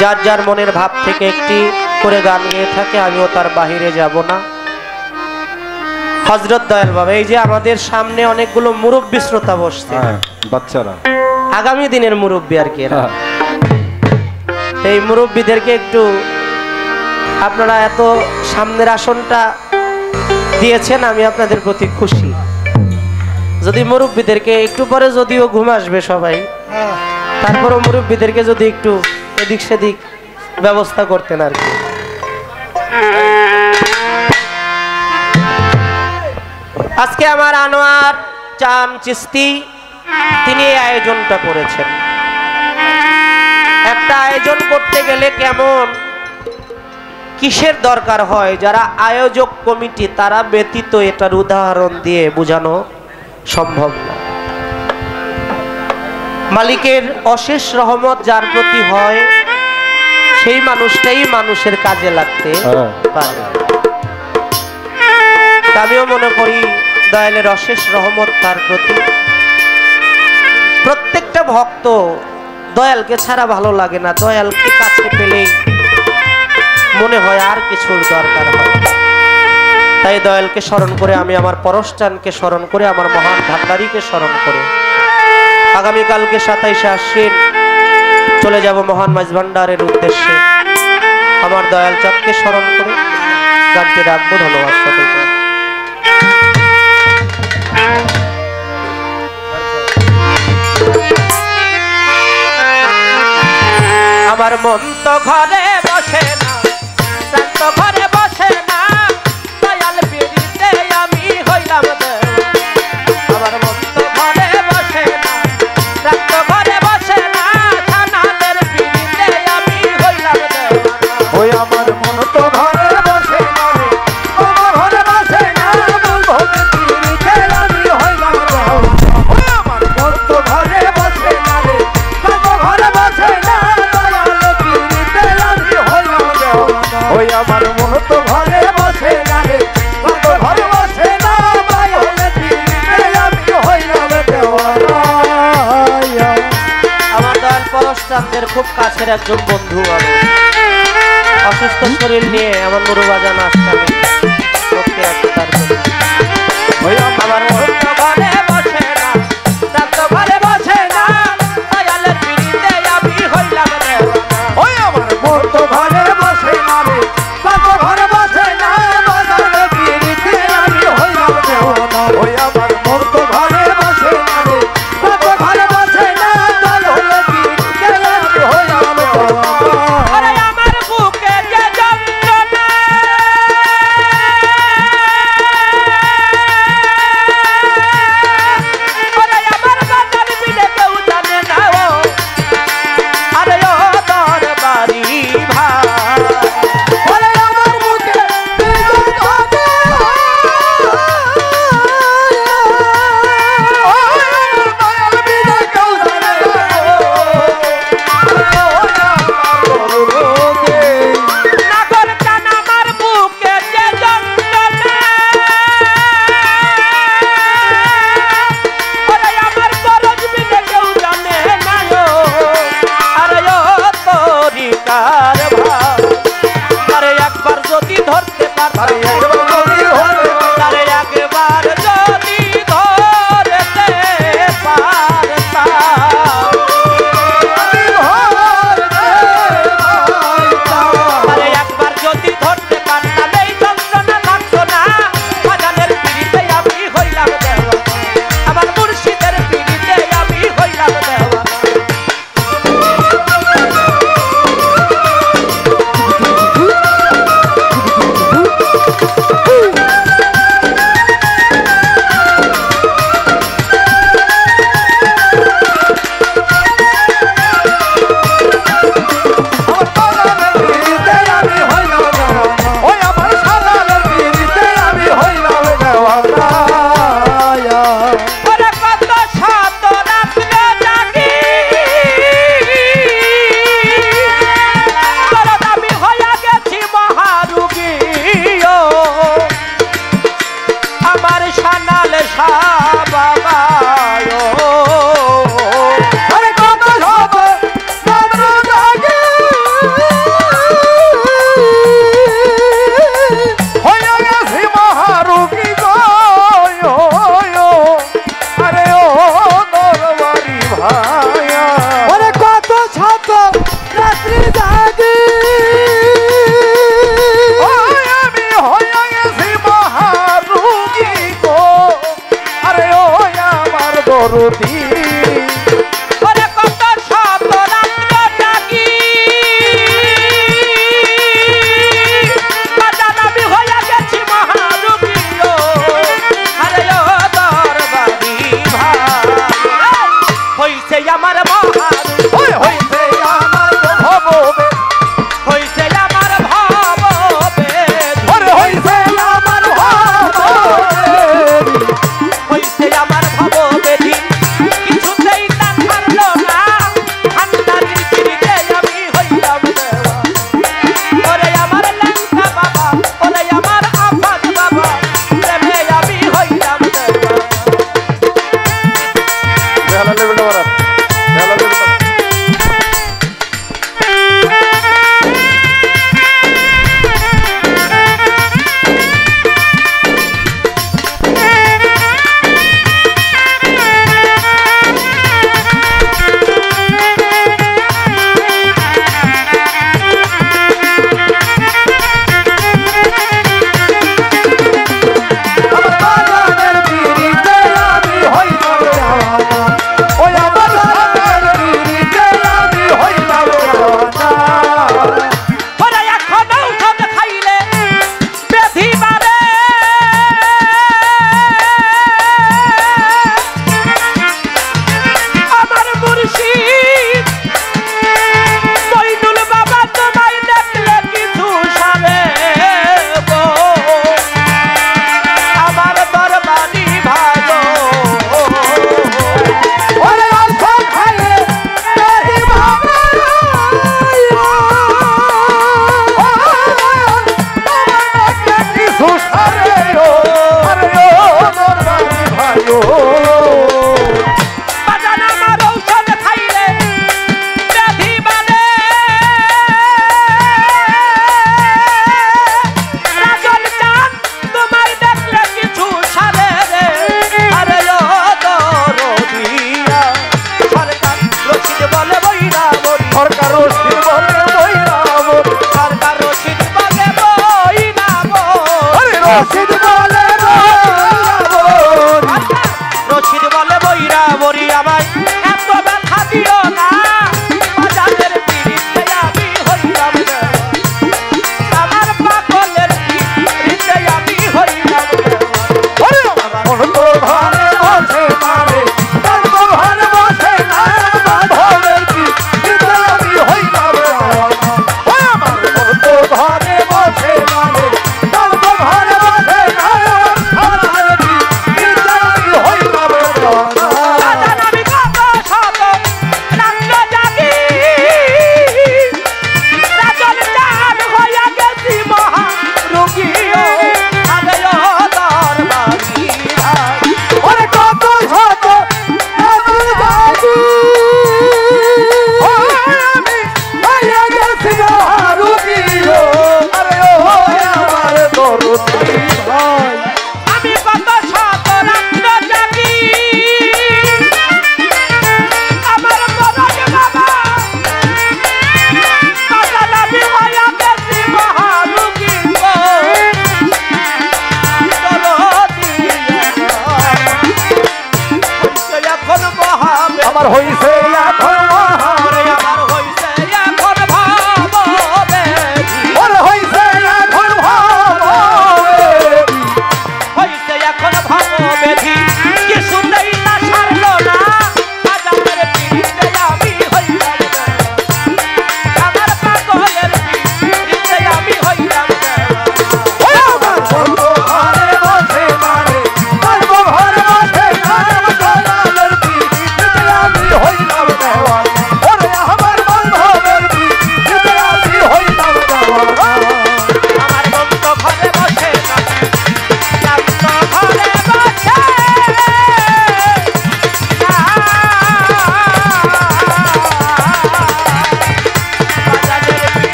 যার যার মনের ভাব থেকে একটি করে গান গেয়ে থাকে, আমিও তার বাহিরে যাব না। হযরত দয়াল বাবা, এই যে আমাদের সামনে অনেকগুলো মুরব্বী শ্রোতা বসছে, বাচ্চারা আগামী দিনের মুরব্বী আর কি এরা। এই মুরব্বীদেরকে একটু আপনারা এত সামনের আসনটা দিয়েছেন, আমি আপনাদের প্রতি খুশি। যদি মুরব্বীদেরকে একটু পরে যদিও ঘুম আসবে সবাই, তারপরও মুরব্বীদেরকে যদি একটু এদিক সেদিক ব্যবস্থা করতেন আর কি। আজকে আমার আনোয়ার চান চিস্তি তিনি এই আয়োজনটা করেছেন। একটা আয়োজন করতে গেলে কেমন কিসের দরকার হয়, যারা আয়োজক কমিটি তারা ব্যতীত এটার উদাহরণ দিয়ে বোঝানো সম্ভব না। মালিকের অশেষ রহমত যার প্রতি হয়, সেই মানুষটাই মানুষের কাজে লাগতে পারে। আমিও মনে করি দয়ালের অশেষ রহমত তার প্রতি। প্রত্যেকটা ভক্ত দয়ালকে ছাড়া ভালো লাগে না, দয়ালকে কাছে পেলেই মনে হয় আর কিছুর দরকার হয়। তাই দয়ালকে স্মরণ করে, আমি আমার পরশচানকে স্মরণ করে, আমার মহান ভান্ডারীকে স্মরণ করে আগামীকালকে 27শে আশ্বিন চলে যাব মহান মাঝ ভান্ডারের উদ্দেশ্যে। আমার দয়াল চাঁদকে স্মরণ করে গানটি রাখবো। ধন্যবাদ সকলকে। আমার মন তো ঘরে বসে না, প্রাণ তো ঘরে বসে না, দয়াল পিড়িতে আমি হইলাম দেওয়া। আমার মন তো ঘরে বসে না, প্রাণ তো ঘরে বসে না, ছানাদের পিড়িতে আমি হইলাম দেওয়া। ওই আমার মন তো ঘরে বসে না রে, আমার ঘরে বসে না, ভোগে পিড়িতে আমি হইলাম দেওয়া। ওই আমার মন তো ঘরে বসে না রে, আমার ঘরে বসে না, ওই আমার মন তো ঘরে বসে না রে, ঘরে বসে না, আমি হইলাম দেওয়ানা। আমার দয়াল পরশচাঁদের খুব কাছের একজন বন্ধু, আমি অসুস্থ শরীর নিয়ে আমার মুরুবাজান আসতাম তার জন্য। ওই আমার মন তো ঘরে বসে না, ঘরে বসে না, দয়ালের পিড়িতে আমি হইলাম দেওয়ানা। ওই আমার মন তো ঘরে বসে না রে, ঘরে বসে না, পিড়িতে আমি হইলাম দেওয়ানা। ওই আমার মন তো ঘরে বসে না রে, ঘরে বসে না, পিড়িতে আমি হইলাম দেওয়ানা। আরে আমার বুকে যে যন্ত্রণা, আরে আমার বাজার বিলে কেউ জানে না। ও আরে ও দরবারি ভাই, দরদি ওরে কত শত রাত্র জাগি বাজান আমি হইয়া গেছি মহারোগী আরে ও দরবারি ভাই হইছে আমার মহারোগী হইছে আমার ভবে হইছে আমার ভবে ওরে হইছে আমার ভবে হইছে আমার ভববেদী কিছুতেই তা ছাড়লো না ঠান্ডারির পিড়িতে আমি হইলাম দেওয়া ওরে আমার ল্যাংটা বাবা ওরে আমার আফাজ বাবা প্রেমে আমি হইলাম দেওয়া বেলা লেভেলটা বাড়া বেলা লেভেলটা আমার বাজানের পিড়িতে আমি হইলাম দেওয়ানা ওই আমার বাজানের পিড়িতে আমি হইলাম দেওয়ানা ওরে এখন ঔষধ খাইলে ব্যাধি বাড়ে আমার মুর্শিদ মইনুল বাবা তোমায় দেখলে কিছু সারে গো আমার দরবারি ভালো ওরে অল্প খাইলে বেশি ভাবে কিছু সারে ও আরে ও দরবারি ভাইও বাজান আমার ঔষধ খাইলে ব্যাধি বাড়ে রাজন চাঁদ তোমায় দেখলে কিছু সারে রে আরে ও দরদিয়া সরকার রশিদ বলে বইরা বলি সরকার রশিদ বলে বইরাম সরকার রশিদ বলে বইরা আরে রশিদ বলে বইরাম রশিদ বলে বইরা বরি আমায় এত ব্যথা দিও না বাজারের পিড়িতে আমি হইলাম দেওয়া। আমার পাগলের পিড়িতে আমি হইলাম দেওয়া। ওরে মন তো ঘরে বসে মারে তার তো ঘরে বসে না ভবের কি কিন্তু আমি হইলাম দেওয়ানা ওই আমার মন তো ঘরে বসে মারে তার তো ঘরে বসে না ভবের কি কিন্তু আমি হইলাম দেওয়ানা বাজান আমি কত শত রাত্র জাগি রাজন চাঁদ হইয়া গেছি মহারোগী আরে ও দরবারি ভাই ওরে কত শত আমি জানি ওই আমি হইয়া গেছি মহারুগী আরে ও আমার দরদি